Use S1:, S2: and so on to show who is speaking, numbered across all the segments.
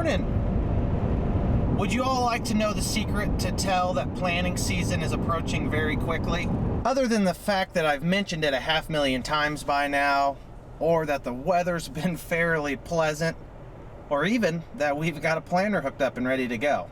S1: morning. Would you all like to know the secret to tell that planting season is approaching very quickly? Other than the fact that I've mentioned it 500,000 times by now, or that the weather's been fairly pleasant, or even that we've got a planter hooked up and ready to go.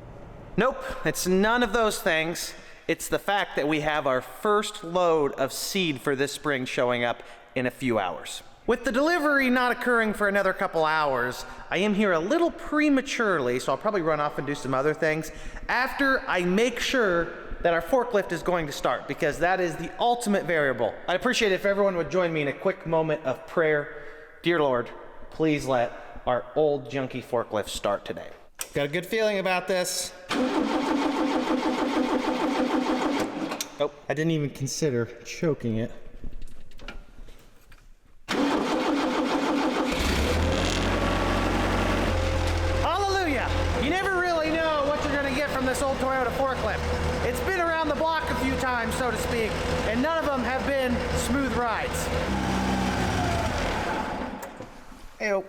S1: Nope, it's none of those things. It's the fact that we have our first load of seed for this spring showing up in a few hours. With the delivery not occurring for another couple hours, I am here a little prematurely, so I'll probably run off and do some other things after I make sure that our forklift is going to start, because that is the ultimate variable. I'd appreciate it if everyone would join me in a quick moment of prayer. Dear Lord, please let our old junky forklift start today. Got a good feeling about this. Oh, I didn't even consider choking it. Hallelujah! You never really know what you're gonna get from this old Toyota forklift. It's been around the block a few times, so to speak, and none of them have been smooth rides. Hey-o.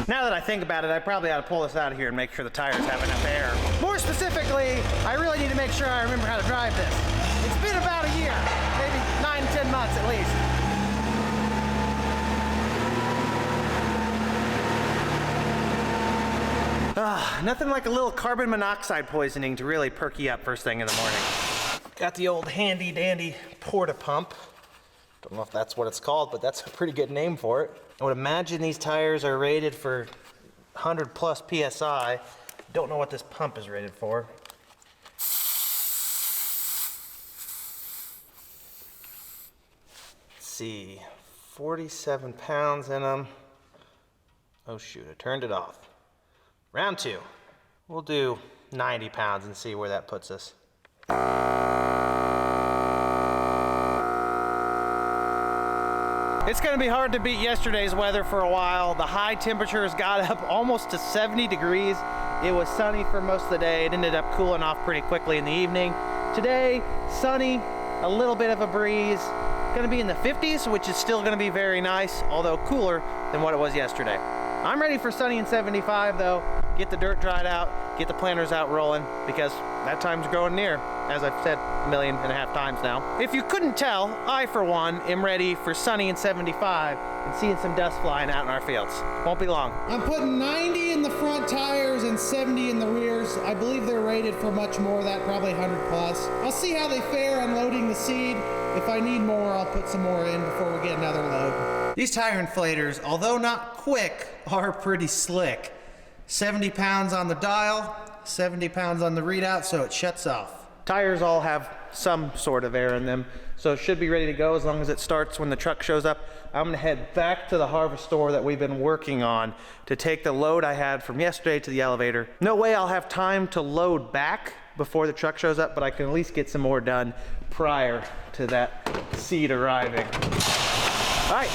S1: Now that I think about it, I probably ought to pull this out of here and make sure the tires have enough air. More specifically, I really need to make sure I remember how to drive this. It's been about a year, maybe 9, 10 months at least. Nothing like a little carbon monoxide poisoning to really perk you up first thing in the morning. Got the old handy dandy porta pump. Don't know if that's what it's called, but that's a pretty good name for it. I would imagine these tires are rated for 100 plus PSI. Don't know what this pump is rated for. Let's see, 47 pounds in them. Oh shoot, I turned it off. Round 2. We'll do 90 pounds and see where that puts us. It's gonna be hard to beat yesterday's weather for a while. The high temperatures got up almost to 70 degrees. It was sunny for most of the day. It ended up cooling off pretty quickly in the evening. Today, sunny, a little bit of a breeze. Gonna be in the 50s, which is still gonna be very nice, although cooler than what it was yesterday. I'm ready for sunny and 75 though. Get the dirt dried out, get the planters out rolling, because that time's growing near, as I've said 1.5 million times now. If you couldn't tell, I for one am ready for sunny and 75 and seeing some dust flying out in our fields. Won't be long.
S2: I'm putting 90 in the front tires and 70 in the rears. I believe they're rated for much more of that, probably 100 plus. I'll see how they fare unloading the seed. If I need more, I'll put some more in before we get another load.
S1: These tire inflators, although not quick, are pretty slick. 70 pounds on the dial, 70 pounds on the readout, so it shuts off. Tires all have some sort of air in them, so it should be ready to go as long as it starts when the truck shows up. I'm gonna head back to the harvest store that we've been working on to take the load I had from yesterday to the elevator. No way I'll have time to load back before the truck shows up, but I can at least get some more done prior to that seed arriving. All right.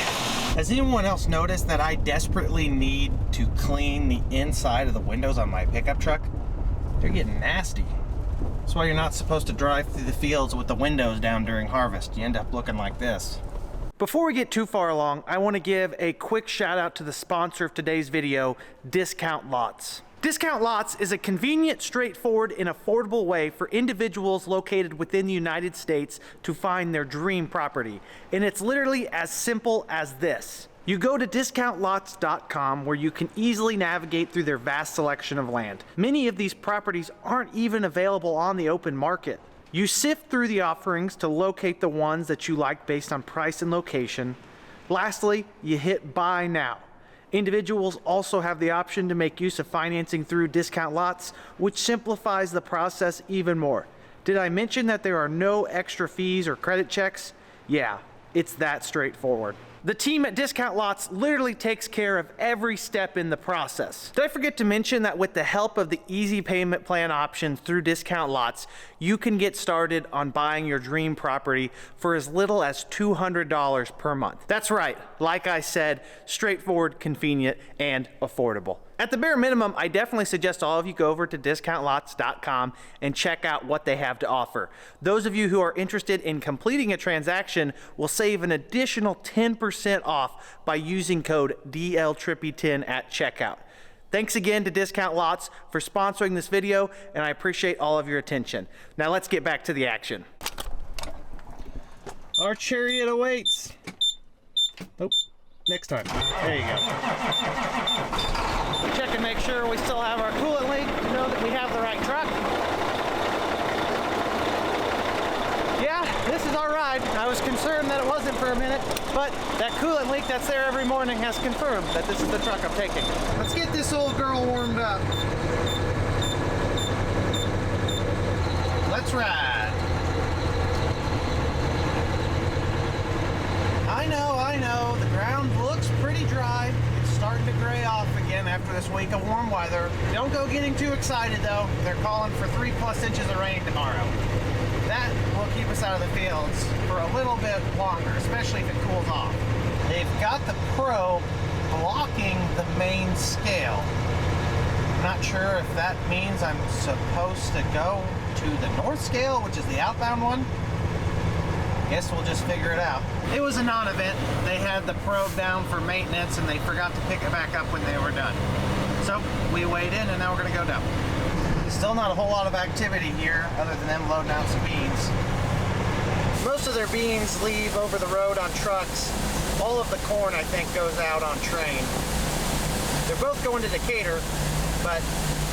S1: Has anyone else noticed that I desperately need to clean the inside of the windows on my pickup truck? They're getting nasty. That's why you're not supposed to drive through the fields with the windows down during harvest. You end up looking like this. Before we get too far along, I want to give a quick shout out to the sponsor of today's video, Discount Lots. Discount Lots is a convenient, straightforward, and affordable way for individuals located within the United States to find their dream property. And it's literally as simple as this. You go to discountlots.com where you can easily navigate through their vast selection of land. Many of these properties aren't even available on the open market. You sift through the offerings to locate the ones that you like based on price and location. Lastly, you hit buy now. Individuals also have the option to make use of financing through Discount Lots, which simplifies the process even more. Did I mention that there are no extra fees or credit checks? Yeah, it's that straightforward. The team at Discount Lots literally takes care of every step in the process. Did I forget to mention that with the help of the easy payment plan options through Discount Lots, you can get started on buying your dream property for as little as $200 per month. That's right, like I said, straightforward, convenient, and affordable. At the bare minimum, I definitely suggest all of you go over to discountlots.com and check out what they have to offer. Those of you who are interested in completing a transaction will save an additional 10% off by using code DLTrippy10 at checkout. Thanks again to Discount Lots for sponsoring this video, and I appreciate all of your attention. Now let's get back to the action. Our chariot awaits. Oh, next time. There you go. Check and make sure we still have our coolant leak to know that we have the right truck. Yeah, this is our ride. I was concerned that it wasn't for a minute, but that coolant leak that's there every morning has confirmed that this is the truck I'm taking.
S2: Let's get this old girl warmed up.
S1: Let's ride. I know, the ground looks pretty dry. It's starting to gray off again after this week of warm weather. Don't go getting too excited though. They're calling for 3+ inches of rain tomorrow. That will keep us out of the fields for a little bit longer, especially if it cools off. They've got the probe blocking the main scale. I'm not sure if that means I'm supposed to go to the north scale, which is the outbound one. Guess we'll just figure it out. It was a non-event. They had the probe down for maintenance and they forgot to pick it back up when they were done. So we weighed in and now we're gonna go down. Still not a whole lot of activity here other than them loading out some beans. Most of their beans leave over the road on trucks. All of the corn, I think, goes out on train. They're both going to Decatur, but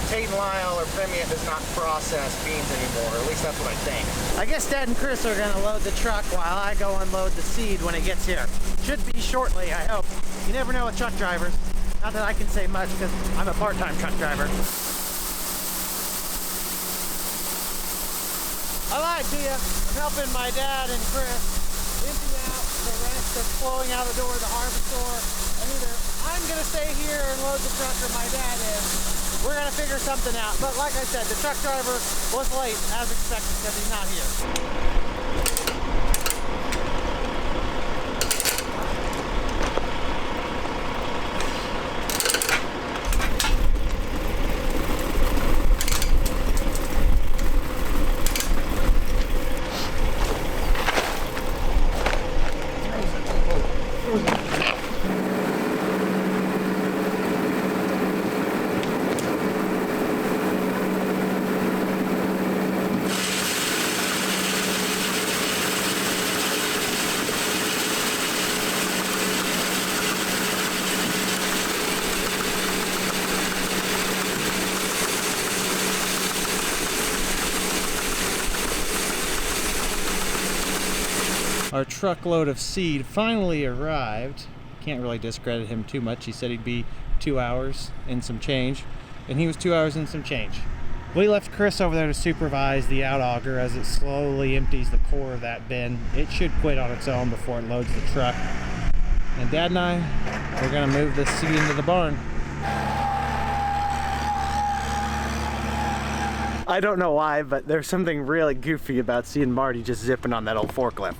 S1: Tate and Lyle or Premium does not process beans anymore, or at least that's what I think. I guess Dad and Chris are gonna load the truck while I go unload the seed when it gets here. Should be shortly, I hope. You never know with truck drivers. Not that I can say much because I'm a part-time truck driver. I lied to you. I'm helping my dad and Chris empty out the rest that's flowing out the door of the harvester. And either I'm gonna stay here and load the truck or my dad is. We're gonna figure something out. But like I said, the truck driver was late as expected because he's not here. Our truckload of seed finally arrived. Can't really discredit him too much. He said he'd be 2 hours and some change, and he was 2 hours and some change. We left Chris over there to supervise the out auger as it slowly empties the core of that bin. It should quit on its own before it loads the truck. And Dad and I, we're gonna move this seed into the barn. I don't know why, but there's something really goofy about seeing Marty just zipping on that old forklift.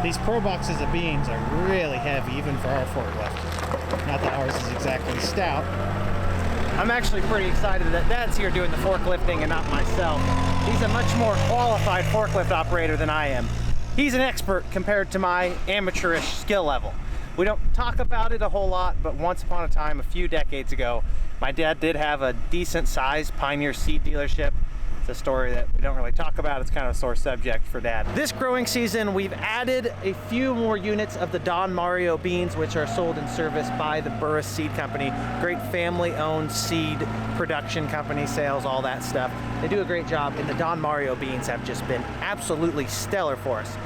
S1: These pro boxes of beans are really heavy, even for our forklift. Not that ours is exactly stout. I'm actually pretty excited that Dad's here doing the forklifting and not myself. He's a much more qualified forklift operator than I am. He's an expert compared to my amateurish skill level. We don't talk about it a whole lot, but once upon a time, a few decades ago, my dad did have a decent sized Pioneer seed dealership. It's a story that we don't really talk about. It's kind of a sore subject for Dad. This growing season, we've added a few more units of the Don Mario beans, which are sold and serviced by the Burris Seed Company. Great family-owned seed production company, sales, all that stuff. They do a great job, and the Don Mario beans have just been absolutely stellar for us.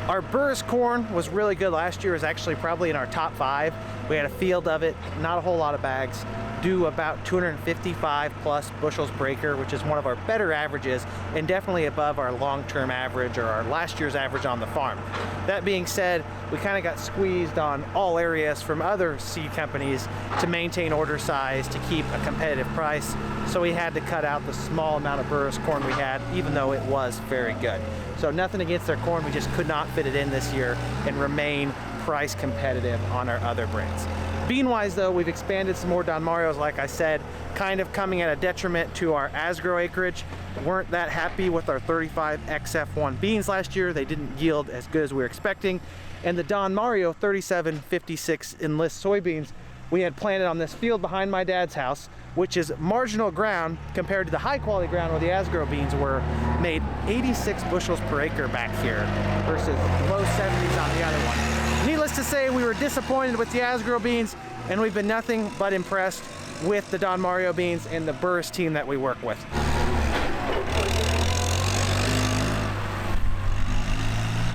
S1: Our Burris corn was really good last year. It was actually probably in our top 5. We had a field of it, not a whole lot of bags. do about 255 plus bushels per acre, which is one of our better averages and definitely above our long-term average or our last year's average on the farm. That being said, we kind of got squeezed on all areas from other seed companies to maintain order size to keep a competitive price, so we had to cut out the small amount of burris corn we had, even though it was very good. So nothing against their corn, we just could not fit it in this year and remain price competitive on our other brands. Bean-wise though, we've expanded some more Don Marios, like I said, kind of coming at a detriment to our Asgrow acreage. Weren't that happy with our 35 XF1 beans last year. They didn't yield as good as we were expecting. And the Don Mario 3756 Enlist soybeans we had planted on this field behind my dad's house, which is marginal ground compared to the high quality ground where the Asgrow beans were, made 86 bushels per acre back here versus low 70s on the other one. Needless to say, we were disappointed with the Asgrow beans, and we've been nothing but impressed with the Don Mario beans and the burris team that we work with.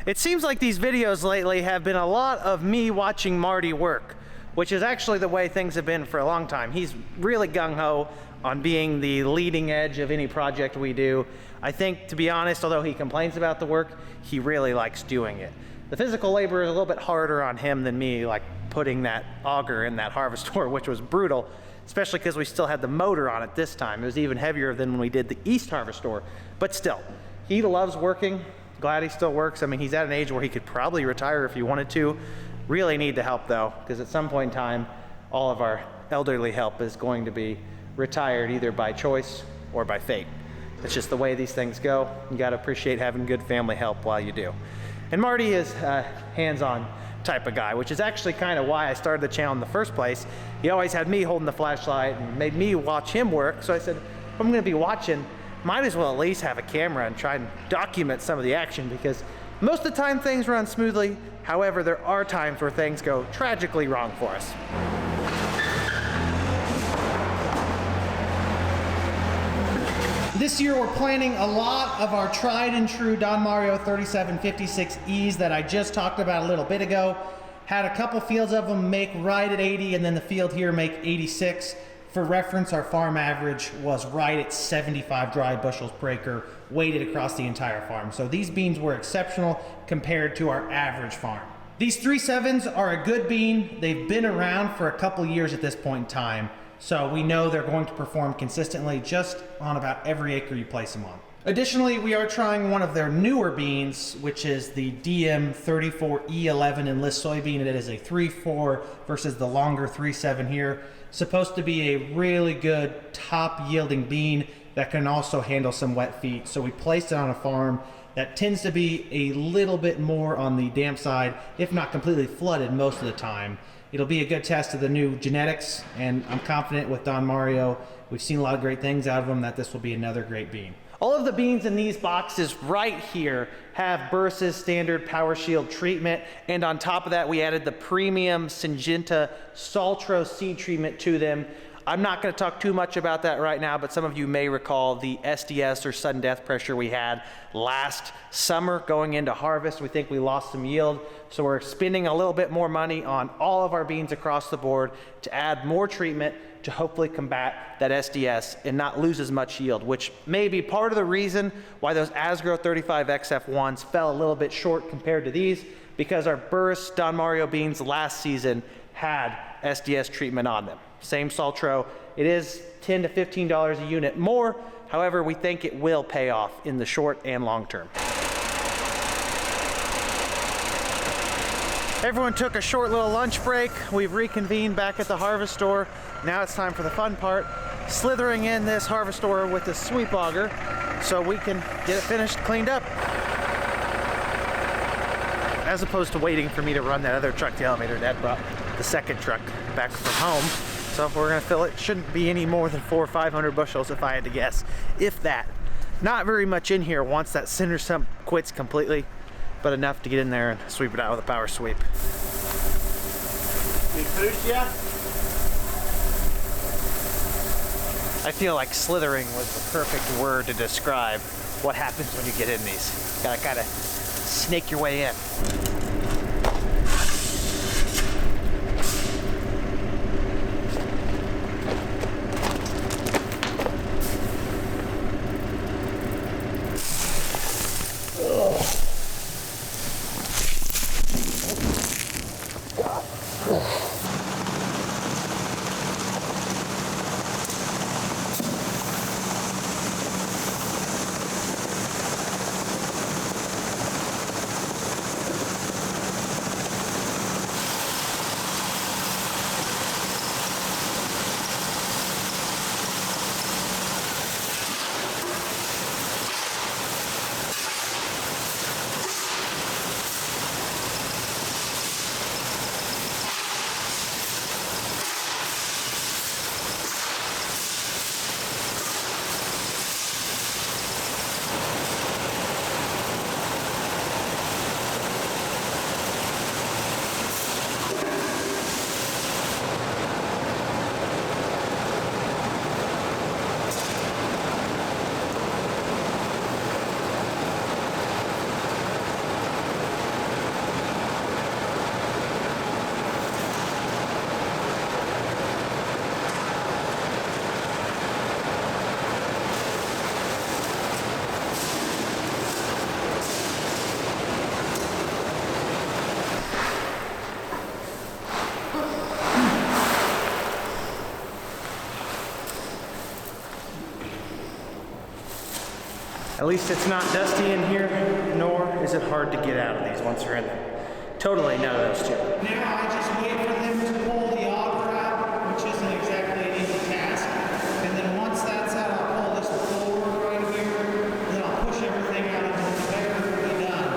S1: It seems like these videos lately have been a lot of me watching Marty work, which is actually the way things have been for a long time. He's really gung-ho on being the leading edge of any project we do. I think, to be honest, although he complains about the work, he really likes doing it. The physical labor is a little bit harder on him than me, like putting that auger in that harvester, which was brutal, especially because we still had the motor on it this time. It was even heavier than when we did the East harvester, but still, he loves working. Glad he still works. I mean, he's at an age where he could probably retire if he wanted to. Really need the help though, because at some point in time, all of our elderly help is going to be retired either by choice or by fate. It's just the way these things go. You got to appreciate having good family help while you do. And Marty is a hands-on type of guy, which is actually kind of why I started the channel in the first place. He always had me holding the flashlight and made me watch him work. So I said, if I'm going to be watching, might as well at least have a camera and try and document some of the action, because most of the time things run smoothly. However, there are times where things go tragically wrong for us.
S2: This year we're planting a lot of our tried and true Don Mario 3756Es that I just talked about a little bit ago. Had a couple fields of them make right at 80, and then the field here make 86. For reference, our farm average was right at 75 dry bushels per acre, weighted across the entire farm. So these beans were exceptional compared to our average farm. These 3.7s are a good bean. They've been around for a couple years at this point in time, so we know they're going to perform consistently just on about every acre you place them on. Additionally, we are trying one of their newer beans, which is the DM34E11 Enlist soybean. It is a 3.4 versus the longer 3.7 here. Supposed to be a really good top yielding bean that can also handle some wet feet. So we placed it on a farm that tends to be a little bit more on the damp side, if not completely flooded most of the time. It'll be a good test of the new genetics, and I'm confident with Don Mario, we've seen a lot of great things out of them, that this will be another great bean. All of the beans in these boxes right here have Burris's standard Power Shield treatment, and on top of that we added the premium Syngenta Saltro seed treatment to them. I'm not going to talk too much about that right now, but some of you may recall the SDS or sudden death pressure we had last summer going into harvest. We think we lost some yield, so we're spending a little bit more money on all of our beans across the board to add more treatment to hopefully combat that SDS and not lose as much yield, which may be part of the reason why those Asgrow 35 XF1s fell a little bit short compared to these, because our Burris Don Mario beans last season had SDS treatment on them. Same Saltro. It is $10 to $15 a unit more. However, we think it will pay off in the short and long term. Everyone took a short little lunch break. We've reconvened back at the harvest store. Now it's time for the fun part, slithering in this harvest store with the sweep auger so we can get it finished, cleaned up. As opposed to waiting for me to run that other truck to the elevator. Dad brought the second truck back from home. So if we're gonna fill it, shouldn't be any more than 400 or 500 bushels if I had to guess, if that. Not very much in here once that center sump quits completely, but enough to get in there and sweep it out with a power sweep. Big boost, yeah? I feel like slithering was the perfect word to describe what happens when you get in these. Gotta kind of snake your way in.
S1: At least it's not dusty in here, nor is it hard to get out of these once you're in there. Totally none of those two.
S2: Now I just wait for them to pull the auger out, which isn't exactly an easy task. And then once that's out, I'll pull this forward right here, and then I'll push everything out into the conveyor and be done.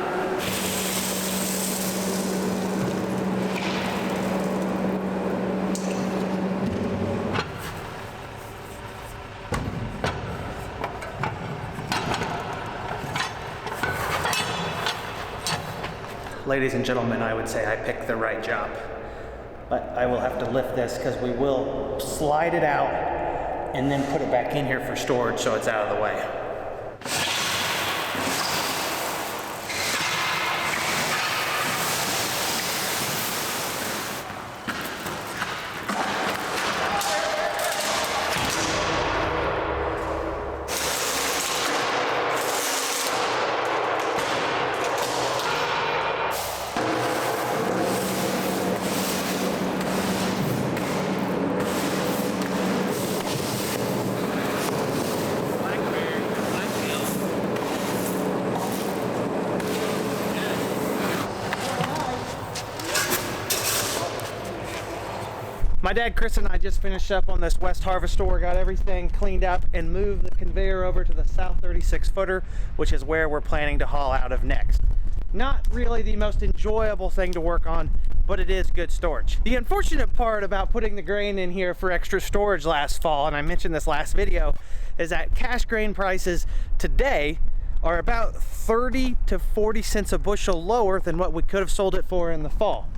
S1: Ladies and gentlemen, I would say I picked the right job. But I will have to lift this because we will slide it out and then put it back in here for storage so it's out of the way. My dad, Chris, and I just finished up on this West Harvest store, got everything cleaned up and moved the conveyor over to the South 36 footer, which is where we're planning to haul out of next. Not really the most enjoyable thing to work on, but it is good storage. The unfortunate part about putting the grain in here for extra storage last fall, and I mentioned this last video, is that cash grain prices today are about 30 to 40 cents a bushel lower than what we could have sold it for in the fall.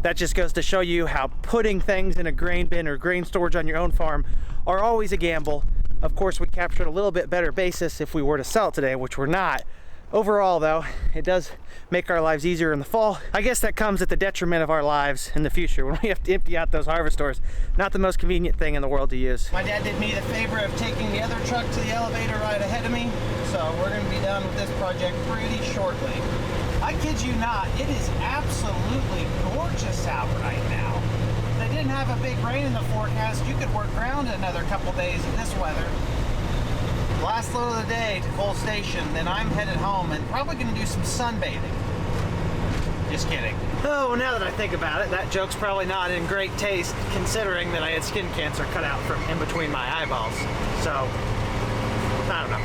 S1: That just goes to show you how putting things in a grain bin or grain storage on your own farm are always a gamble. Of course, we captured a little bit better basis if we were to sell it today, which we're not. Overall though, it does make our lives easier in the fall. I guess that comes at the detriment of our lives in the future when we have to empty out those harvest stores. Not the most convenient thing in the world to use. My dad did me the favor of taking the other truck to the elevator right ahead of me, so we're gonna be done with this project pretty shortly. I kid you not, it is absolutely gorgeous out right now. If they didn't have a big rain in the forecast, you could work ground another couple days in this weather. Last load of the day to Cole Station, then I'm headed home and probably gonna do some sunbathing. Just kidding. Oh, now that I think about it, that joke's probably not in great taste considering that I had skin cancer cut out from in between my eyeballs. So, I don't know.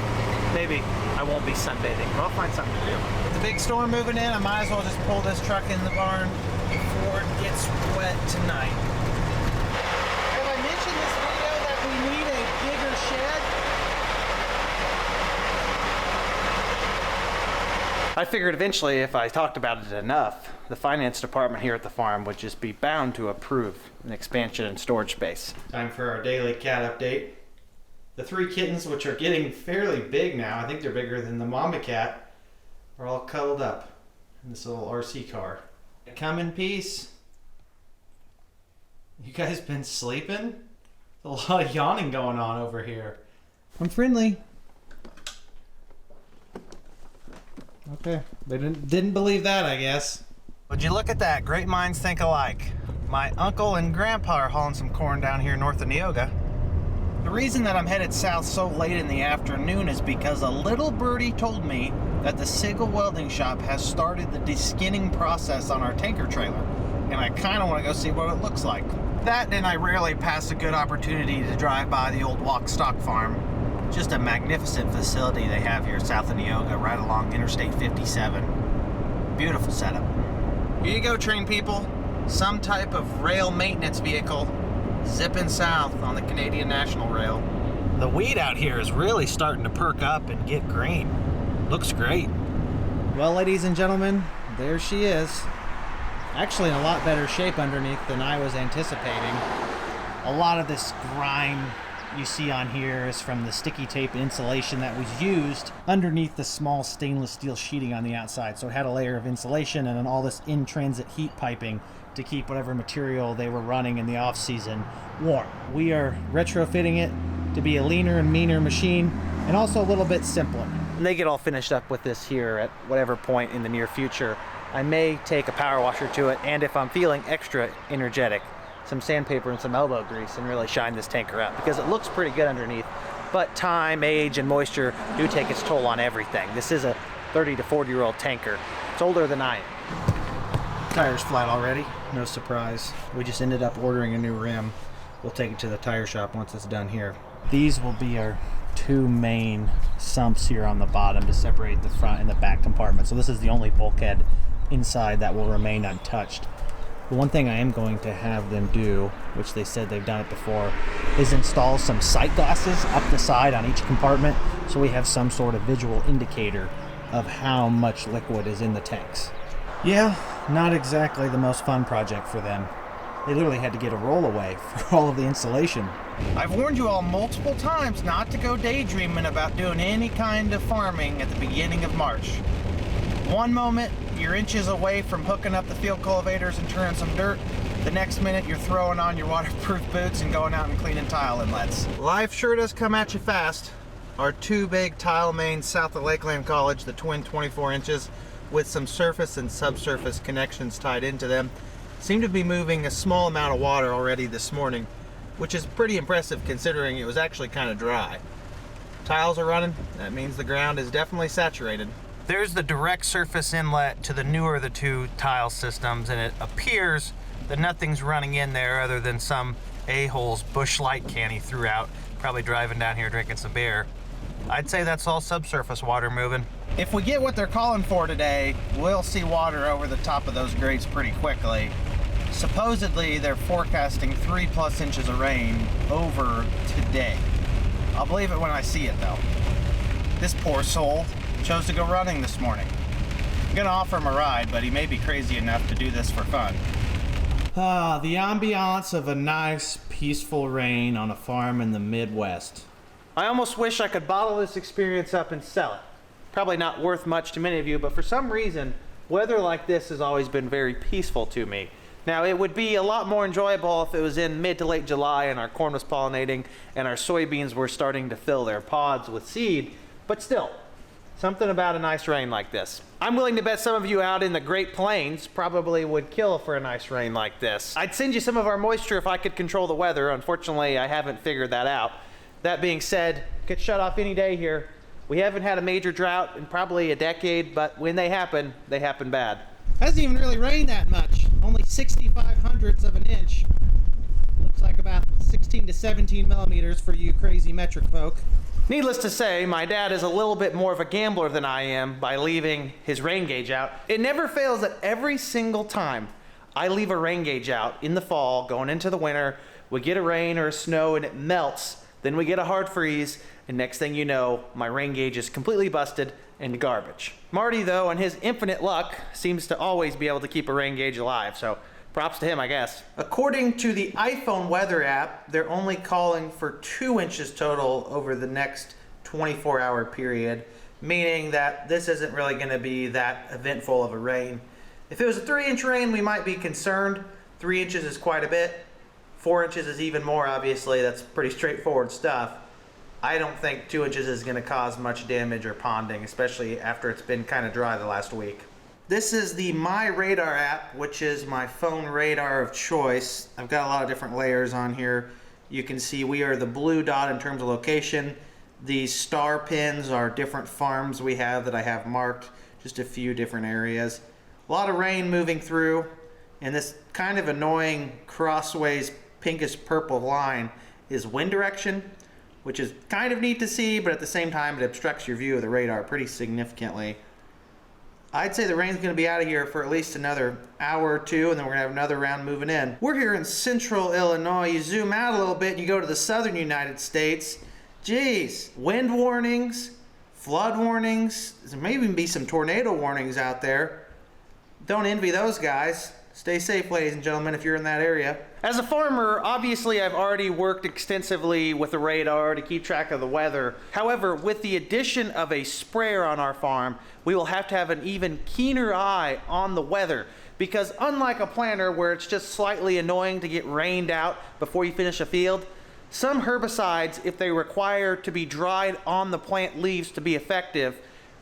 S1: Maybe I won't be sunbathing, but I'll find something to do. With the big storm moving in, I might as well just pull this truck in the barn before it gets wet tonight. Have I mentioned this video that we need a bigger shed? I figured eventually if I talked about it enough, the finance department here at the farm would just be bound to approve an expansion in storage space. Time for our daily cat update. The 3 kittens, which are getting fairly big now, I think they're bigger than the mama cat, are all cuddled up in this little RC car. Come in peace. You guys been sleeping? A lot of yawning going on over here. I'm friendly. Okay, they didn't believe that, I guess. Would you look at that? Great minds think alike. My uncle and grandpa are hauling some corn down here north of Neoga. The reason that I'm headed south so late in the afternoon is because a little birdie told me that the Sigel welding shop has started the deskinning process on our tanker trailer, and I kind of want to go see what it looks like. That, and I rarely pass a good opportunity to drive by the old Walk Stock Farm. Just a magnificent facility they have here south of Neoga, right along Interstate 57. Beautiful setup. Here you go, train people. Some type of rail maintenance vehicle zipping south on the Canadian National Rail. The wheat out here is really starting to perk up and get green. Looks great. Well, ladies and gentlemen, there she is. Actually in a lot better shape underneath than I was anticipating. A lot of this grime you see on here is from the sticky tape insulation that was used underneath the small stainless steel sheeting on the outside. So it had a layer of insulation and then all this in-transit heat piping to keep whatever material they were running in the off season warm. We are retrofitting it to be a leaner and meaner machine and also a little bit simpler. When they get all finished up with this here at whatever point in the near future, I may take a power washer to it, and if I'm feeling extra energetic, some sandpaper and some elbow grease and really shine this tanker up, because it looks pretty good underneath. But time, age, and moisture do take its toll on everything. This is a 30 to 40-year-old tanker. It's older than I am. Tire's flat already, no surprise. We just ended up ordering a new rim. We'll take it to the tire shop once it's done here. These will be our two main sumps here on the bottom to separate the front and the back compartment. So this is the only bulkhead inside that will remain untouched. The one thing I am going to have them do, which they said they've done it before, is install some sight glasses up the side on each compartment so we have some sort of visual indicator of how much liquid is in the tanks. Yeah, not exactly the most fun project for them. They literally had to get a rollaway for all of the insulation. I've warned you all multiple times not to go daydreaming about doing any kind of farming at the beginning of March. One moment, you're inches away from hooking up the field cultivators and turning some dirt. The next minute, you're throwing on your waterproof boots and going out and cleaning tile inlets. Life sure does come at you fast. Our two big tile mains south of Lakeland College, the twin 24 inches, with some surface and subsurface connections tied into them, seem to be moving a small amount of water already this morning, which is pretty impressive considering it was actually kind of dry. Tiles are running, that means the ground is definitely saturated. There's the direct surface inlet to the newer of the two tile systems, and it appears that nothing's running in there other than some a-hole's bush light can he threw out, probably driving down here drinking some beer. I'd say that's all subsurface water moving. If we get what they're calling for today, we'll see water over the top of those grates pretty quickly. Supposedly, they're forecasting 3+ inches of rain over today. I'll believe it when I see it, though. This poor soul chose to go running this morning. I'm gonna offer him a ride, but he may be crazy enough to do this for fun. The ambiance of a nice, peaceful rain on a farm in the Midwest. I almost wish I could bottle this experience up and sell it. Probably not worth much to many of you, but for some reason, weather like this has always been very peaceful to me. Now, it would be a lot more enjoyable if it was in mid to late July and our corn was pollinating and our soybeans were starting to fill their pods with seed, but still, something about a nice rain like this. I'm willing to bet some of you out in the Great Plains probably would kill for a nice rain like this. I'd send you some of our moisture if I could control the weather. Unfortunately, I haven't figured that out. That being said, could shut off any day here. We haven't had a major drought in probably a decade, but when they happen bad.
S2: Hasn't even really rained that much. Only 65/100ths of an inch. Looks like about 16 to 17 millimeters for you crazy metric folk.
S1: Needless to say, my dad is a little bit more of a gambler than I am by leaving his rain gauge out. It never fails that every single time I leave a rain gauge out in the fall, going into the winter, we get a rain or a snow and it melts, then we get a hard freeze, and next thing you know, my rain gauge is completely busted and garbage. Marty, though, and his infinite luck, seems to always be able to keep a rain gauge alive, so props to him, I guess. According to the iPhone weather app, they're only calling for 2 inches total over the next 24-hour period, meaning that this isn't really going to be that eventful of a rain. If it was a 3-inch rain, we might be concerned. 3 inches is quite a bit. 4 inches is even more, obviously. That's pretty straightforward stuff. I don't think 2 inches is going to cause much damage or ponding, especially after it's been kind of dry the last week. This is the My Radar app, which is my phone radar of choice. I've got a lot of different layers on here. You can see we are the blue dot in terms of location. These star pins are different farms we have that I have marked, just a few different areas. A lot of rain moving through, and this kind of annoying crossways pinkish purple line is wind direction, which is kind of neat to see, but at the same time it obstructs your view of the radar pretty significantly. I'd say the rain's going to be out of here for at least another hour or two, and then we're going to have another round moving in. We're here in central Illinois. You zoom out a little bit and you go to the southern United States. Geez, wind warnings, flood warnings, there may even be some tornado warnings out there. Don't envy those guys. Stay safe, ladies and gentlemen, if you're in that area. As a farmer, obviously I've already worked extensively with the radar to keep track of the weather. However, with the addition of a sprayer on our farm, we will have to have an even keener eye on the weather, because unlike a planter where it's just slightly annoying to get rained out before you finish a field, some herbicides, if they require to be dried on the plant leaves to be effective,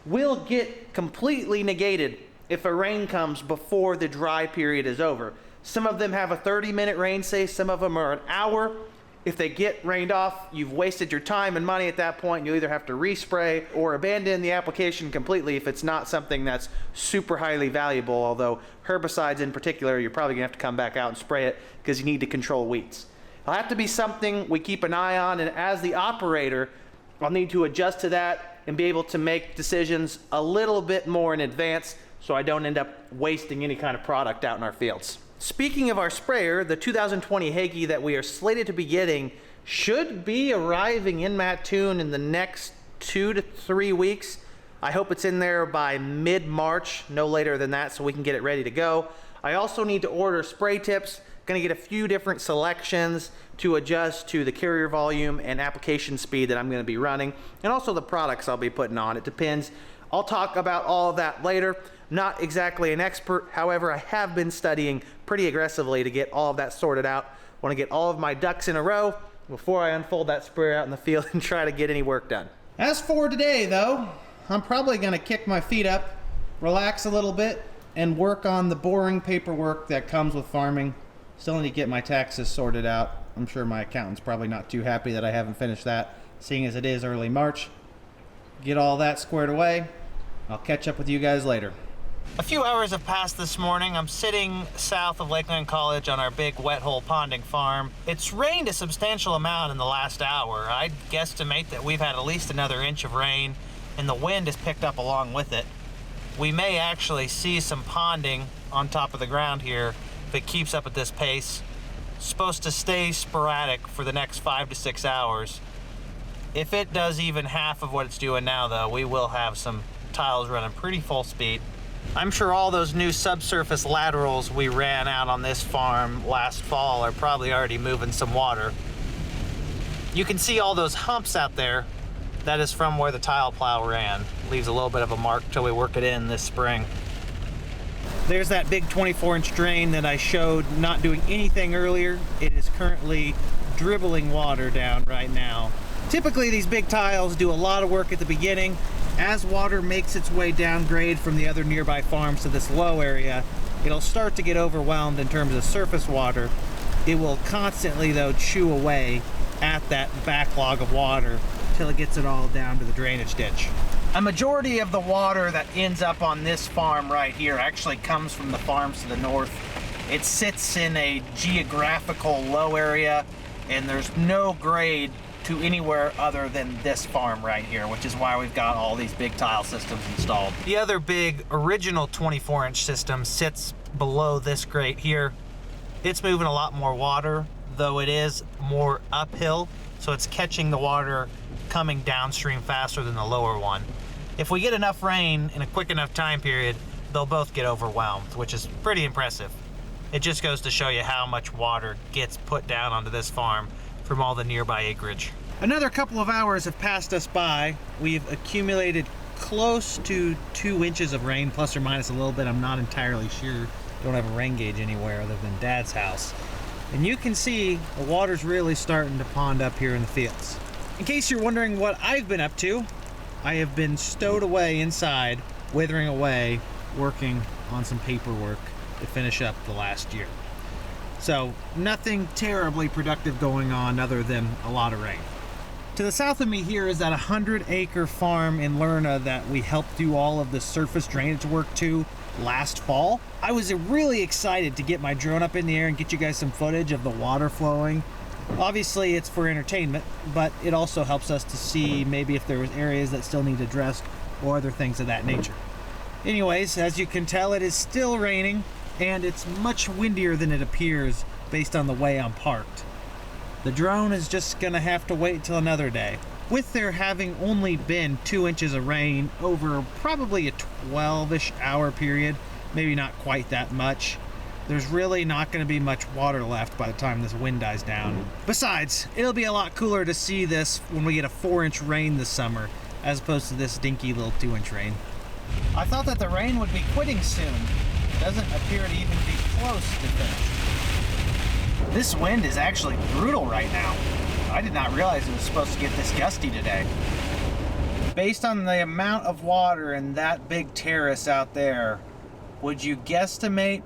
S1: will get completely negated if a rain comes before the dry period is over. Some of them have a 30-minute rain safe, some of them are an hour. If they get rained off, you've wasted your time and money at that point. You'll either have to respray or abandon the application completely if it's not something that's super highly valuable, although herbicides in particular, you're probably gonna have to come back out and spray it because you need to control weeds. It'll have to be something we keep an eye on, and as the operator, I'll need to adjust to that and be able to make decisions a little bit more in advance so I don't end up wasting any kind of product out in our fields. Speaking of our sprayer, the 2020 Hagie that we are slated to be getting should be arriving in Mattoon in the next 2 to 3 weeks. I hope it's in there by mid-March, no later than that, so we can get it ready to go. I also need to order spray tips. Gonna get a few different selections to adjust to the carrier volume and application speed that I'm gonna be running, and also the products I'll be putting on. It depends. I'll talk about all of that later. Not exactly an expert, however, I have been studying pretty aggressively to get all of that sorted out. I want to get all of my ducks in a row before I unfold that sprayer out in the field and try to get any work done.
S2: As for today, though, I'm probably going to kick my feet up, relax a little bit, and work on the boring paperwork that comes with farming. Still need to get my taxes sorted out. I'm sure my accountant's probably not too happy that I haven't finished that, seeing as it is early March. Get all that squared away. I'll catch up with you guys later.
S1: A few hours have passed this morning. I'm sitting south of Lakeland College on our big wet hole ponding farm. It's rained a substantial amount in the last hour. I'd guesstimate that we've had at least another inch of rain, and the wind has picked up along with it. We may actually see some ponding on top of the ground here if it keeps up at this pace. It's supposed to stay sporadic for the next 5 to 6 hours. If it does even half of what it's doing now, though, we will have some tiles running pretty full speed. I'm sure all those new subsurface laterals we ran out on this farm last fall are probably already moving some water. You can see all those humps out there. That is from where the tile plow ran. Leaves a little bit of a mark till we work it in this spring. There's that big 24-inch drain that I showed not doing anything earlier. It is currently dribbling water down right now. Typically these big tiles do a lot of work at the beginning. As water makes its way downgrade from the other nearby farms to this low area, it'll start to get overwhelmed in terms of surface water. It will constantly, though, chew away at that backlog of water till it gets it all down to the drainage ditch. A majority of the water that ends up on this farm right here actually comes from the farms to the north. It sits in a geographical low area, and there's no grade to anywhere other than this farm right here, which is why we've got all these big tile systems installed. The other big original 24-inch system sits below this grate here. It's moving a lot more water, though it is more uphill, so it's catching the water coming downstream faster than the lower one. If we get enough rain in a quick enough time period, they'll both get overwhelmed, which is pretty impressive. It just goes to show you how much water gets put down onto this farm from all the nearby acreage. Another couple of hours have passed us by. We've accumulated close to 2 inches of rain, plus or minus a little bit. I'm not entirely sure. Don't have a rain gauge anywhere other than Dad's house. And you can see the water's really starting to pond up here in the fields. In case you're wondering what I've been up to, I have been stowed away inside, withering away, working on some paperwork to finish up the last year. So nothing terribly productive going on other than a lot of rain. To the south of me here is that 100-acre farm in Lerna that we helped do all of the surface drainage work to last fall. I was really excited to get my drone up in the air and get you guys some footage of the water flowing. Obviously it's for entertainment, but it also helps us to see maybe if there was areas that still need addressed or other things of that nature. Anyways, as you can tell, it is still raining, and it's much windier than it appears based on the way I'm parked. The drone is just gonna have to wait till another day. With there having only been 2 inches of rain over probably a 12-ish hour period, maybe not quite that much, there's really not gonna be much water left by the time this wind dies down. Besides, it'll be a lot cooler to see this when we get a 4-inch rain this summer, as opposed to this dinky little 2-inch rain. I thought that the rain would be quitting soon. It doesn't appear to even be close to finished. This wind is actually brutal right now. I did not realize it was supposed to get this gusty today. Based on the amount of water in that big terrace out there, would you guesstimate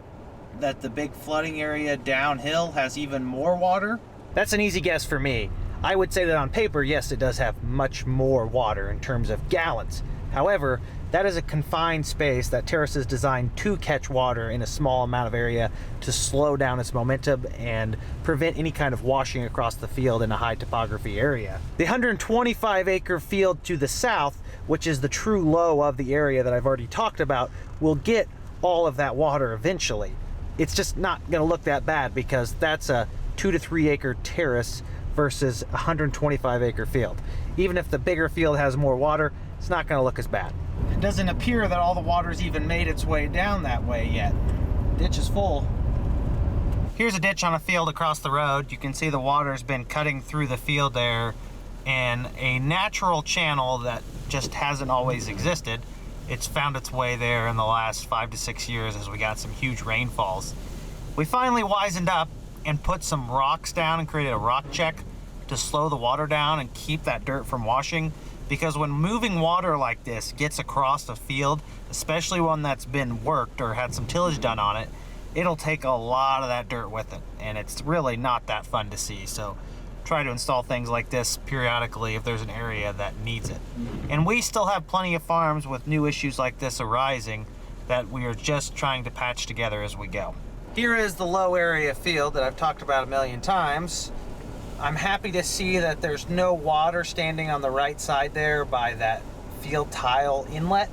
S1: that the big flooding area downhill has even more water? That's an easy guess for me. I would say that on paper, yes, it does have much more water in terms of gallons. However, that is a confined space that terrace is designed to catch water in a small amount of area to slow down its momentum and prevent any kind of washing across the field in a high topography area. The 125 acre field to the south, which is the true low of the area that I've already talked about, will get all of that water eventually. It's just not going to look that bad because that's a 2 to 3 acre terrace versus a 125 acre field. Even if the bigger field has more water, it's not going to look as bad. It doesn't appear that all the water's even made its way down that way yet. Ditch is full. Here's a ditch on a field across the road. You can see the water's been cutting through the field there, and a natural channel that just hasn't always existed. It's found its way there in the last 5 to 6 years as we got some huge rainfalls. We finally wisened up and put some rocks down and created a rock check to slow the water down and keep that dirt from washing. Because when moving water like this gets across a field, especially one that's been worked or had some tillage done on it, it'll take a lot of that dirt with it, and it's really not that fun to see. So try to install things like this periodically if there's an area that needs it. And we still have plenty of farms with new issues like this arising that we are just trying to patch together as we go. Here is the low area field that I've talked about a million times. I'm happy to see that there's no water standing on the right side there by that field tile inlet.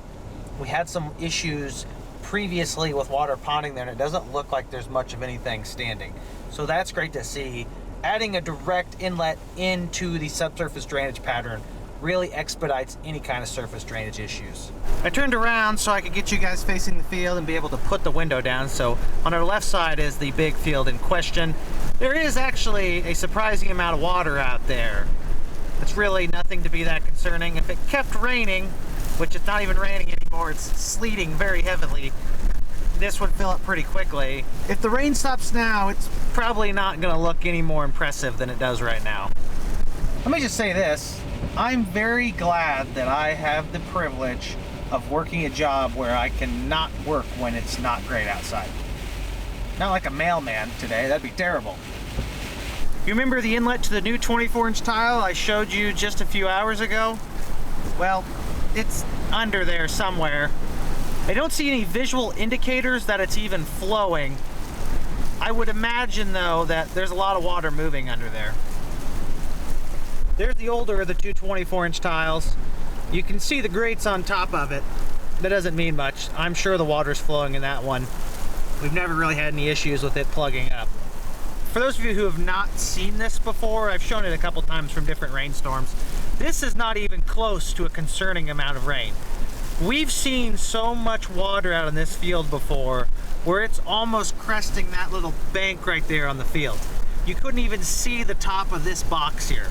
S1: We had some issues previously with water ponding there, and it doesn't look like there's much of anything standing. So that's great to see. Adding a direct inlet into the subsurface drainage pattern really expedites any kind of surface drainage issues. I turned around so I could get you guys facing the field and be able to put the window down. So on our left side is the big field in question. There is actually a surprising amount of water out there. It's really nothing to be that concerning. If it kept raining, which it's not even raining anymore, it's sleeting very heavily, this would fill up pretty quickly. If the rain stops now, it's probably not gonna look any more impressive than it does right now. Let me just say this. I'm very glad that I have the privilege of working a job where I can not work when it's not great outside. Not like a mailman today, that'd be terrible. You remember the inlet to the new 24-inch tile I showed you just a few hours ago? Well, it's under there somewhere. I don't see any visual indicators that it's even flowing. I would imagine though that there's a lot of water moving under there. There's the older of the two 24-inch tiles. You can see the grates on top of it. That doesn't mean much. I'm sure the water's flowing in that one. We've never really had any issues with it plugging up. For those of you who have not seen this before, I've shown it a couple times from different rainstorms. This is not even close to a concerning amount of rain. We've seen so much water out in this field before where it's almost cresting that little bank right there on the field. You couldn't even see the top of this box here.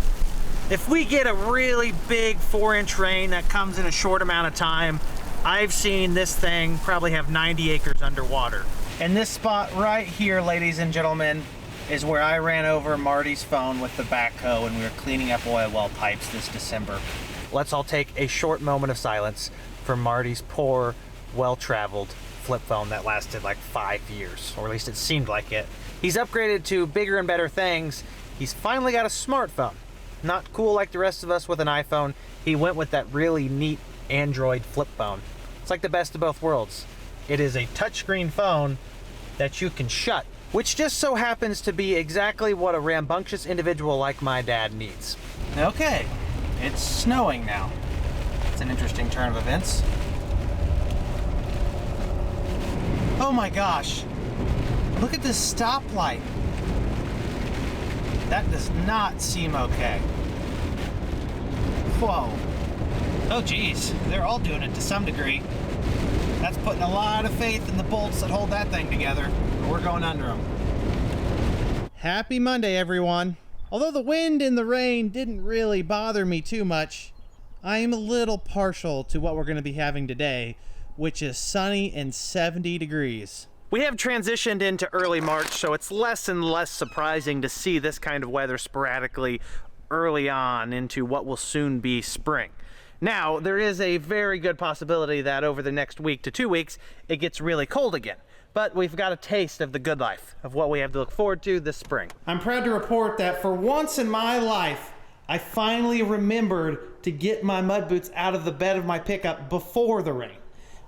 S1: If we get a really big 4-inch rain that comes in a short amount of time, I've seen this thing probably have 90 acres underwater. And this spot right here, ladies and gentlemen, is where I ran over Marty's phone with the backhoe when we were cleaning up oil well pipes this December. Let's all take a short moment of silence for Marty's poor, well-traveled flip phone that lasted like 5 years, or at least it seemed like it. He's upgraded to bigger and better things. He's finally got a smartphone. Not cool like the rest of us with an iPhone. He went with that really neat Android flip phone. It's like the best of both worlds. It is a touchscreen phone that you can shut, which just so happens to be exactly what a rambunctious individual like my dad needs. Okay, it's snowing now. It's an interesting turn of events. Oh my gosh, look at this stoplight. That does not seem okay. Whoa. Oh geez, they're all doing it to some degree. That's putting a lot of faith in the bolts that hold that thing together. We're going under them.
S2: Happy Monday, everyone. Although the wind and the rain didn't really bother me too much, I am a little partial to what we're going to be having today, which is sunny and 70 degrees.
S1: We have transitioned into early March, so it's less and less surprising to see this kind of weather sporadically early on into what will soon be spring. Now, there is a very good possibility that over the next week to 2 weeks, it gets really cold again. but we've got a taste of the good life, of what we have to look forward to this spring.
S2: I'm proud to report that for once in my life, I finally remembered to get my mud boots out of the bed of my pickup before the rain.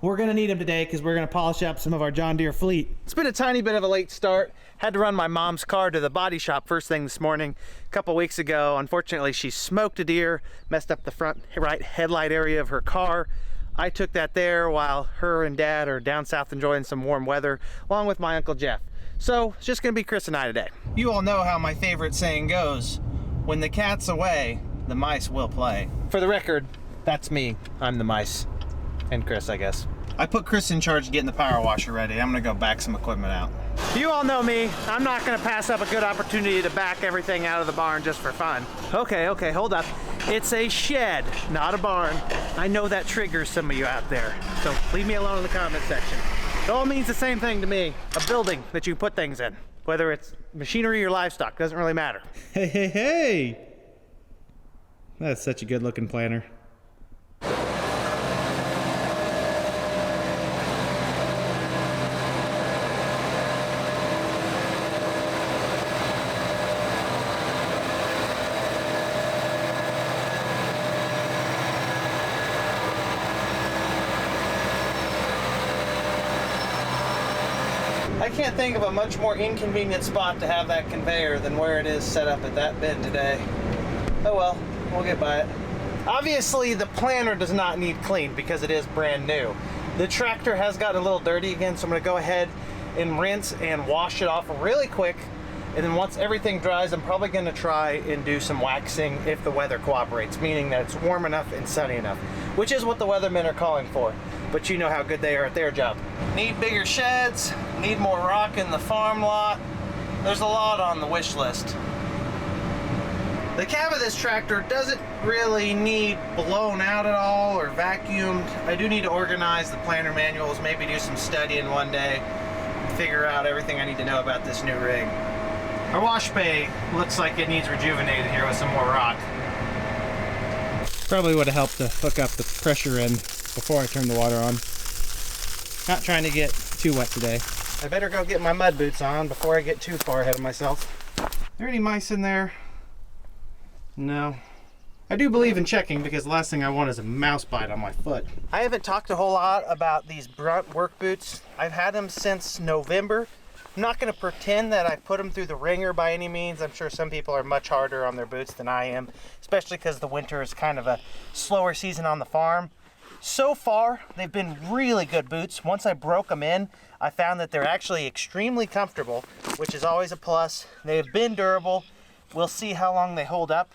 S2: We're gonna need them today because we're gonna polish up some of our John Deere fleet.
S1: It's been a tiny bit of a late start. Had to run my mom's car to the body shop first thing this morning. A couple weeks ago, unfortunately, she smoked a deer, messed up the front right headlight area of her car. I took that there while her and Dad are down south enjoying some warm weather, along with my Uncle Jeff. So it's just gonna be Chris and I today. You all know how my favorite saying goes, when the cat's away, the mice will play. For the record, that's me. I'm the mice. And Chris, I guess. I put Chris in charge of getting the power washer ready. I'm gonna go back some equipment out. You all know me. I'm not gonna pass up a good opportunity to back everything out of the barn just for fun. Okay, hold up. It's a shed, not a barn. I know that triggers some of you out there. So leave me alone in the comment section. It all means the same thing to me. A building that you put things in. Whether it's machinery or livestock, doesn't really matter.
S2: Hey! That's such a good looking planter.
S1: I can't think of a much more inconvenient spot to have that conveyor than where it is set up at that bend today. Oh well, we'll get by it. Obviously, the planter does not need cleaned because it is brand new. The tractor has gotten a little dirty again, so I'm gonna go ahead and rinse and wash it off really quick. And then once everything dries, I'm probably gonna try and do some waxing if the weather cooperates, meaning that it's warm enough and sunny enough, which is what the weathermen are calling for. But you know how good they are at their job. Need bigger sheds, need more rock in the farm lot. There's a lot on the wish list. The cab of this tractor doesn't really need blown out at all or vacuumed. I do need to organize the planter manuals, maybe do some studying one day and figure out everything I need to know about this new rig. Our wash bay looks like it needs rejuvenated here with some more rock.
S2: Probably would have helped to hook up the pressure in before I turn the water on. Not trying to get too wet today.
S1: I better go get my mud boots on before I get too far ahead of myself. Are there any mice in there? No. I do believe in checking because the last thing I want is a mouse bite on my foot. I haven't talked a whole lot about these brunt work boots. I've had them since November. I'm not going to pretend that I put them through the ringer by any means. I'm sure some people are much harder on their boots than I am, especially because the winter is kind of a slower season on the farm. So far, they've been really good boots. Once I broke them in, I found that they're actually extremely comfortable, which is always a plus. They have been durable. We'll see how long they hold up.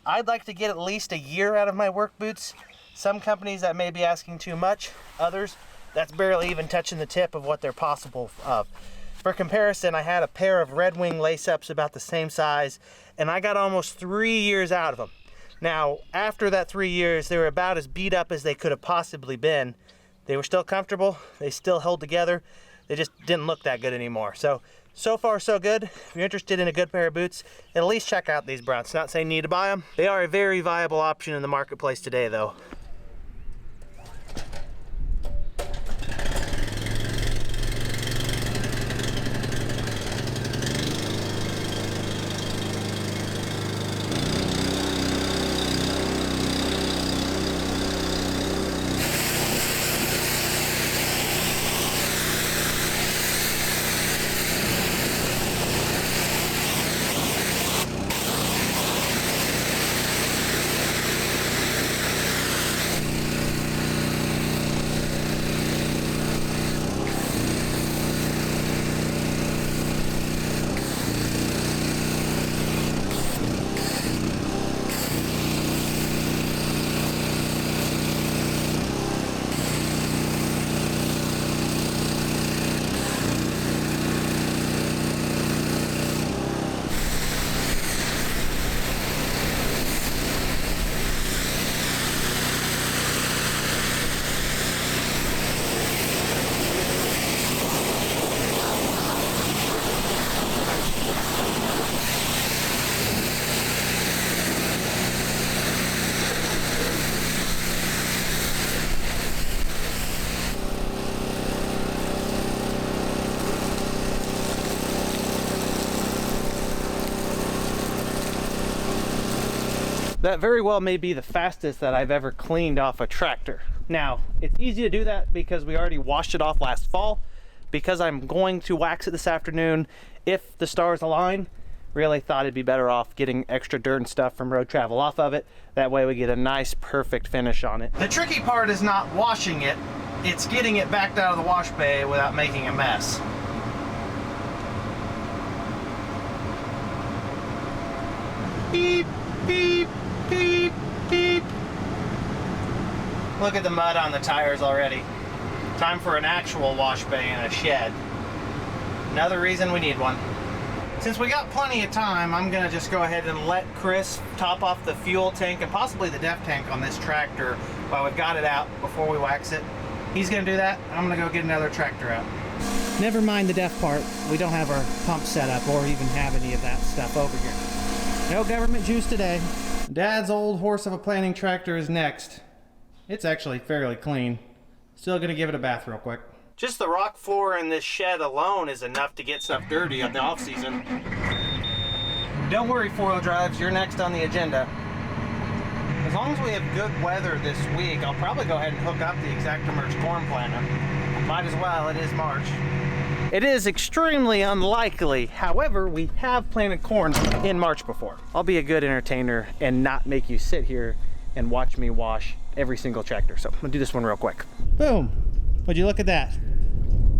S1: I'd like to get at least a year out of my work boots. Some companies that may be asking too much. Others, that's barely even touching the tip of what they're possible of. For comparison, I had a pair of Red Wing lace-ups about the same size, and I got almost 3 years out of them. Now, after that 3 years, they were about as beat up as they could have possibly been. They were still comfortable, they still held together, they just didn't look that good anymore. So far so good. If you're interested in a good pair of boots, at least check out these Browns. Not saying you need to buy them. They are a very viable option in the marketplace today though. That very well may be the fastest that I've ever cleaned off a tractor. Now, it's easy to do that because we already washed it off last fall. Because I'm going to wax it this afternoon, if the stars align, really thought it'd be better off getting extra dirt and stuff from road travel off of it. That way we get a nice, perfect finish on it. The tricky part is not washing it, it's getting it backed out of the wash bay without making a mess. Beep, beep, beep, beep. Look at the mud on the tires already. Time for an actual wash bay in a shed. Another reason we need one. Since we got plenty of time, I'm gonna just go ahead and let Chris top off the fuel tank and possibly the def tank on this tractor while we've got it out before we wax it. He's gonna do that. I'm gonna go get another tractor out. Never mind the def part. We don't have our pump set up or even have any of that stuff over here. No government juice today. Dad's old horse of a planting tractor is next. It's actually fairly clean. Still gonna give it a bath real quick. Just the rock floor in this shed alone is enough to get stuff dirty on the off season. Don't worry, four-wheel drives, you're next on the agenda. As long as we have good weather this week, I'll probably go ahead and hook up the ExactEmerge corn planter. Might as well, it is March. It is extremely unlikely, however, we have planted corn in March before. I'll be a good entertainer and not make you sit here and watch me wash every single tractor. So I'm gonna do this one real quick. Boom, would you look at that?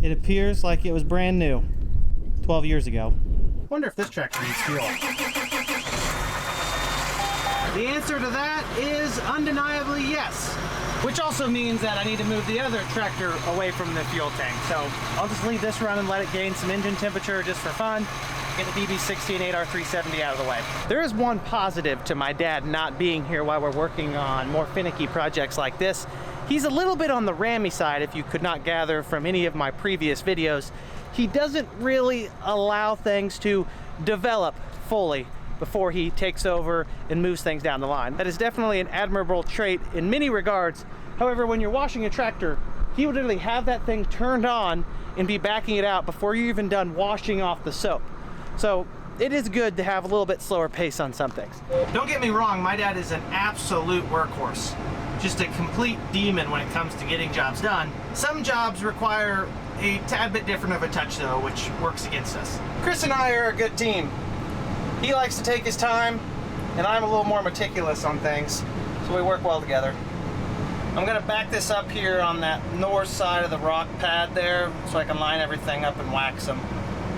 S1: It appears like it was brand new 12 years ago. Wonder if this tractor needs fuel. The answer to that is undeniably yes. Which also means that I need to move the other tractor away from the fuel tank. So I'll just leave this run and let it gain some engine temperature just for fun. Get the DB60 and 8R370 out of the way. There is one positive to my dad not being here while we're working on more finicky projects like this. He's a little bit on the rammy side, if you could not gather from any of my previous videos. He doesn't really allow things to develop fully before he takes over and moves things down the line. That is definitely an admirable trait in many regards. However, when you're washing a tractor, he would literally have that thing turned on and be backing it out before you're even done washing off the soap. So it is good to have a little bit slower pace on some things. Don't get me wrong, my dad is an absolute workhorse. Just a complete demon when it comes to getting jobs done. Some jobs require a tad bit different of a touch though, which works against us. Chris and I are a good team. He likes to take his time, and I'm a little more meticulous on things, so we work well together. I'm gonna back this up here on that north side of the rock pad there, so I can line everything up and wax them.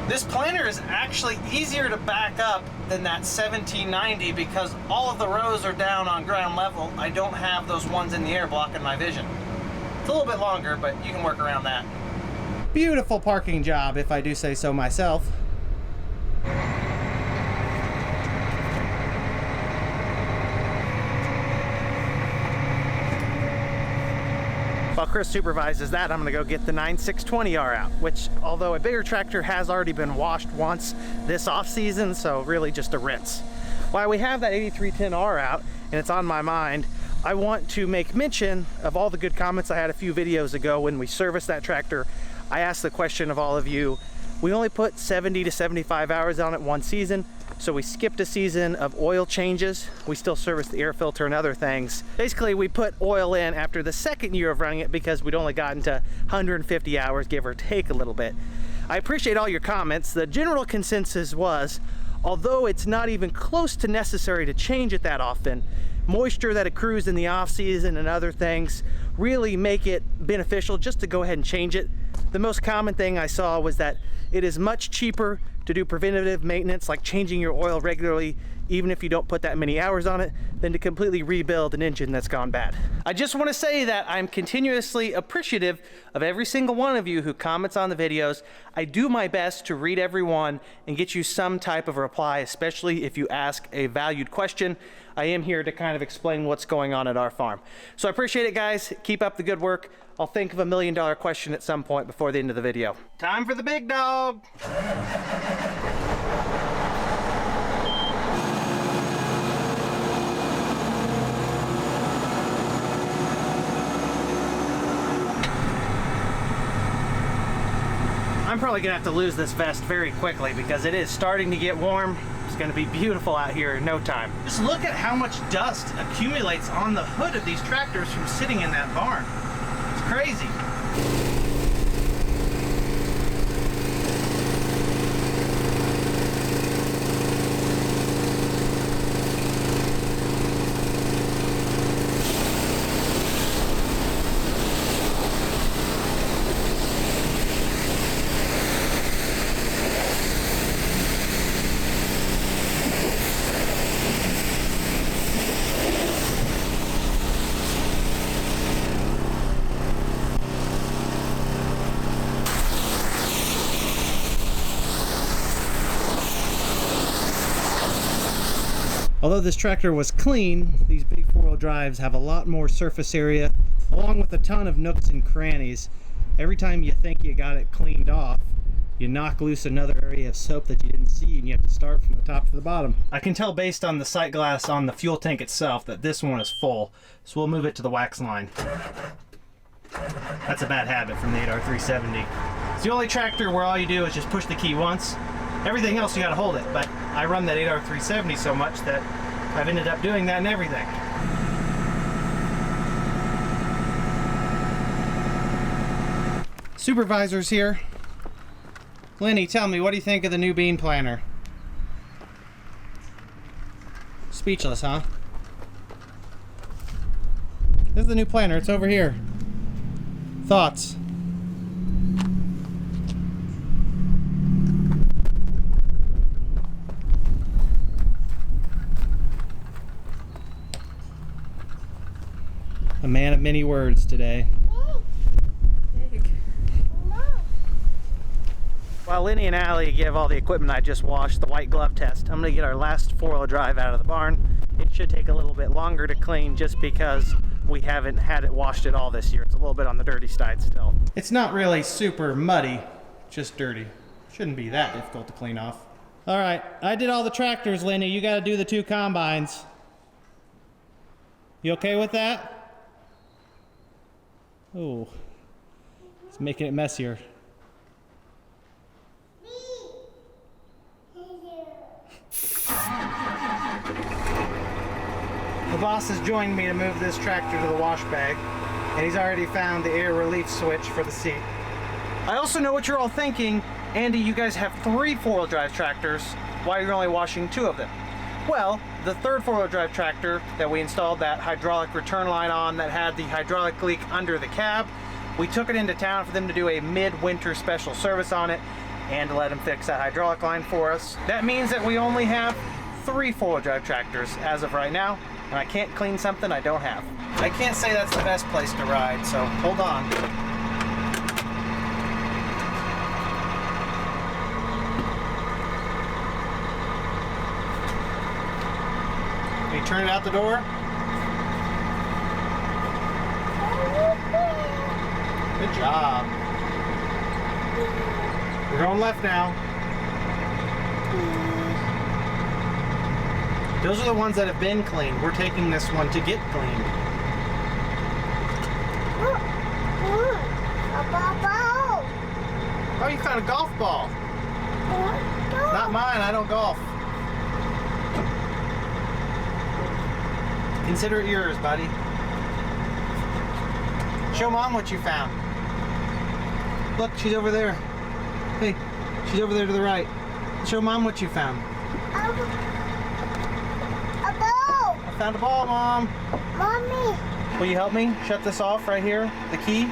S1: This planter is actually easier to back up than that 1790 because all of the rows are down on ground level. I don't have those ones in the air blocking my vision. It's a little bit longer, but you can work around that. Beautiful parking job, if I do say so myself. While Chris supervises that, I'm gonna go get the 9620R out, which, although a bigger tractor, has already been washed once this off season, so really just a rinse. While we have that 8310R out, and it's on my mind, I want to make mention of all the good comments I had a few videos ago when we serviced that tractor. I asked the question of all of you, we only put 70 to 75 hours on it one season, so we skipped a season of oil changes. We still serviced the air filter and other things. Basically, we put oil in after the second year of running it because we'd only gotten to 150 hours, give or take a little bit. I appreciate all your comments. The general consensus was, although it's not even close to necessary to change it that often, moisture that accrues in the off season and other things really make it beneficial just to go ahead and change it. The most common thing I saw was that it is much cheaper to do preventative maintenance, like changing your oil regularly, even if you don't put that many hours on it, than to completely rebuild an engine that's gone bad. I just want to say that I'm continuously appreciative of every single one of you who comments on the videos. I do my best to read everyone and get you some type of reply, especially if you ask a valued question. I am here to kind of explain what's going on at our farm. So I appreciate it, guys. Keep up the good work. I'll think of $1 million question at some point before the end of the video. Time for the big dog. I'm probably gonna have to lose this vest very quickly because it is starting to get warm. is going to be beautiful out here in no time. Just look at how much dust accumulates on the hood of these tractors from sitting in that barn. It's crazy. Although this tractor was clean, these big four-wheel drives have a lot more surface area, along with a ton of nooks and crannies. Every time you think you got it cleaned off, you knock loose another area of soap that you didn't see, and you have to start from the top to the bottom. I can tell based on the sight glass on the fuel tank itself that this one is full, so we'll move it to the wax line. That's a bad habit from the 8R370. It's the only tractor where all you do is just push the key once. Everything else you gotta hold it, but I run that 8R370 so much that I've ended up doing that in everything. Supervisor's here. Lenny, tell me, what do you think of the new bean planter? Speechless, huh? This is the new planter, it's over here. Thoughts? A man of many words today. While Lenny and Allie give all the equipment I just washed the white glove test, I'm going to get our last four-wheel drive out of the barn. It should take a little bit longer to clean just because we haven't had it washed at all this year. It's a little bit on the dirty side still. It's not really super muddy, just dirty. Shouldn't be that difficult to clean off. All right, I did all the tractors, Lenny. You got to do the 2 combines. You okay with that? Oh, it's making it messier. The boss has joined me to move this tractor to the wash bag, and he's already found the air relief switch for the seat. I also know what you're all thinking. Andy, you guys have 3 four-wheel drive tractors. Why are you only washing 2 of them? Well, the third four-wheel drive tractor that we installed that hydraulic return line on that had the hydraulic leak under the cab, we took it into town for them to do a mid-winter special service on it and to let them fix that hydraulic line for us. That means that we only have 3 four-wheel drive tractors as of right now, and I can't clean something I don't have. I can't say that's the best place to ride, so hold on. Can you turn it out the door? Good job. We're going left now. Those are the ones that have been cleaned. We're taking this one to get cleaned. Oh, you found a golf ball. Not mine, I don't golf. Consider it yours, buddy. Show Mom what you found. Look, she's over there. Hey, she's over there to the right. Show Mom what you found.
S3: A ball!
S1: I found a ball, Mom.
S3: Mommy!
S1: Will you help me shut this off right here? The key?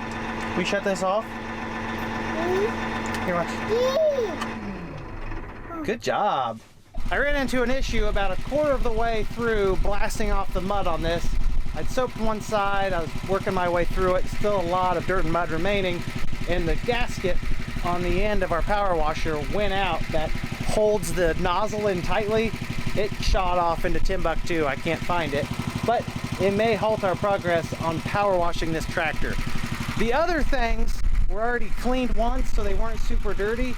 S1: Will you shut this off? Here, watch. Good job. I ran into an issue about a quarter of the way through blasting off the mud on this. I'd soaked one side, I was working my way through it, still a lot of dirt and mud remaining, and the gasket on the end of our power washer went out that holds the nozzle in tightly. It shot off into Timbuktu, I can't find it, but it may halt our progress on power washing this tractor. The other things were already cleaned once, so they weren't super dirty.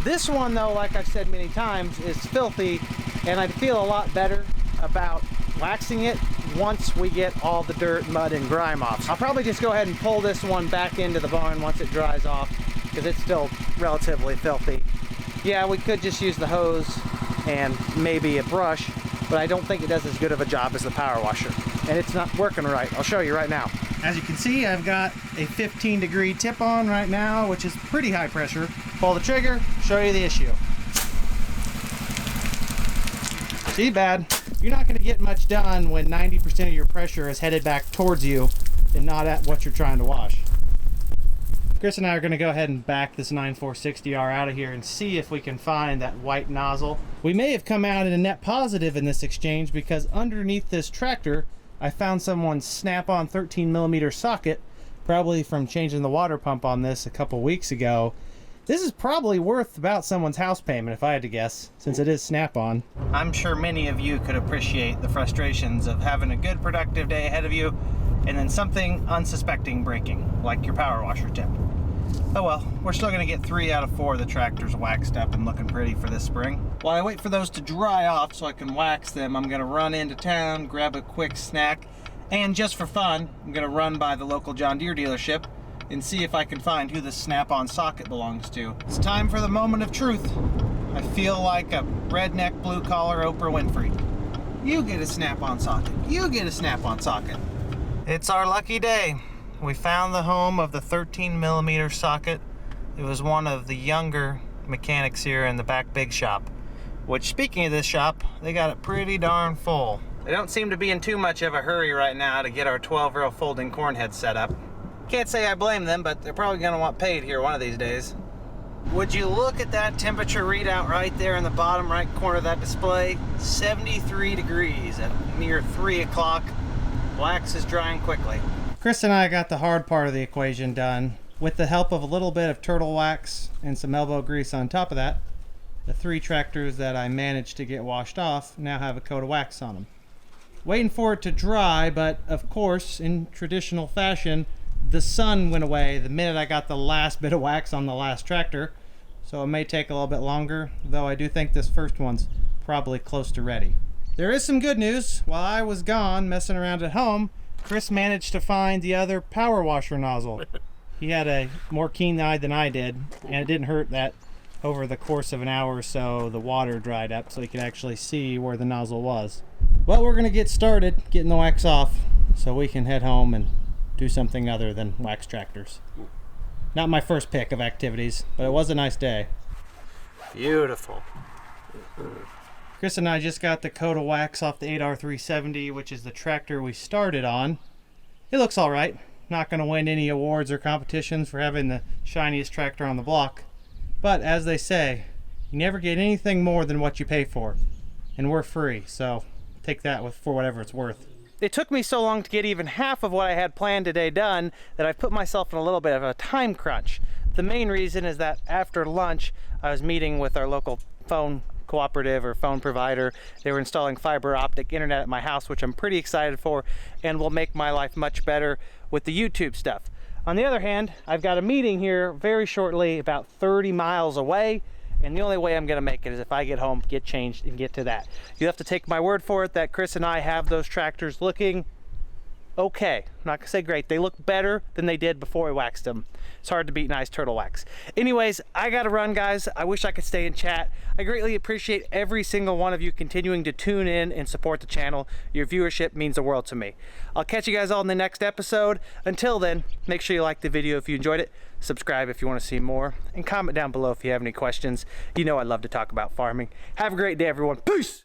S1: This one though, like I've said many times, is filthy, and I'd feel a lot better about waxing it once we get all the dirt, mud, and grime off. I'll probably just go ahead and pull this one back into the barn once it dries off, because it's still relatively filthy. Yeah, we could just use the hose and maybe a brush, but I don't think it does as good of a job as the power washer. And it's not working right. I'll show you right now. As you can see, I've got a 15-degree tip on right now, which is pretty high pressure. Pull the trigger, show you the issue. See, bad. You're not gonna get much done when 90% of your pressure is headed back towards you and not at what you're trying to wash. Chris and I are gonna go ahead and back this 9460R out of here and see if we can find that white nozzle. We may have come out in a net positive in this exchange because underneath this tractor, I found someone's snap-on 13mm socket, probably from changing the water pump on this a couple weeks ago. This is probably worth about someone's house payment if I had to guess, since it is snap-on. I'm sure many of you could appreciate the frustrations of having a good productive day ahead of you and then something unsuspecting breaking, like your power washer tip. Oh well, we're still gonna get 3 out of 4 of the tractors waxed up and looking pretty for this spring. While I wait for those to dry off so I can wax them, I'm gonna run into town, grab a quick snack, and just for fun, I'm gonna run by the local John Deere dealership and see if I can find who this snap-on socket belongs to. It's time for the moment of truth. I feel like a redneck blue-collar Oprah Winfrey. You get a snap-on socket. You get a snap-on socket. It's our lucky day. We found the home of the 13mm socket. It was one of the younger mechanics here in the back big shop, which, speaking of this shop, they got it pretty darn full. They don't seem to be in too much of a hurry right now to get our 12-row folding corn head set up. Can't say I blame them, but they're probably gonna want paid here one of these days. Would you look at that temperature readout right there in the bottom right corner of that display? 73 degrees at near 3 o'clock. Wax is drying quickly. Chris and I got the hard part of the equation done. With the help of a little bit of turtle wax and some elbow grease on top of that, the 3 tractors that I managed to get washed off now have a coat of wax on them. Waiting for it to dry, but of course, in traditional fashion, the sun went away the minute I got the last bit of wax on the last tractor, so it may take a little bit longer, though I do think this first one's probably close to ready. There is some good news. While I was gone messing around at home, Chris managed to find the other power washer nozzle. He had a more keen eye than I did, and it didn't hurt that over the course of an hour or so the water dried up so he could actually see where the nozzle was. Well, we're gonna get started getting the wax off so we can head home and do something other than wax tractors. Not my first pick of activities, but it was a nice day. Beautiful. Chris and I just got the coat of wax off the 8R370, which is the tractor we started on. It looks all right. Not going to win any awards or competitions for having the shiniest tractor on the block. But as they say, you never get anything more than what you pay for. And we're free, so take that for whatever it's worth. It took me so long to get even half of what I had planned today done that I've put myself in a little bit of a time crunch. The main reason is that after lunch, I was meeting with our local phone cooperative or phone provider. They were installing fiber optic internet at my house, which I'm pretty excited for and will make my life much better with the YouTube stuff. On the other hand, I've got a meeting here very shortly, about 30 miles away, and the only way I'm gonna make it is if I get home, get changed, and get to that. You have to take my word for it that Chris and I have those tractors looking okay. I'm not gonna say great. They look better than they did before I waxed them. It's hard to beat nice turtle wax. Anyways, I gotta run, guys. I wish I could stay and chat. I greatly appreciate every single one of you continuing to tune in and support the channel. Your viewership means the world to me. I'll catch you guys all in the next episode. Until then, make sure you like the video if you enjoyed it, subscribe if you want to see more, and comment down below if you have any questions. You know I love to talk about farming. Have a great day, everyone. Peace!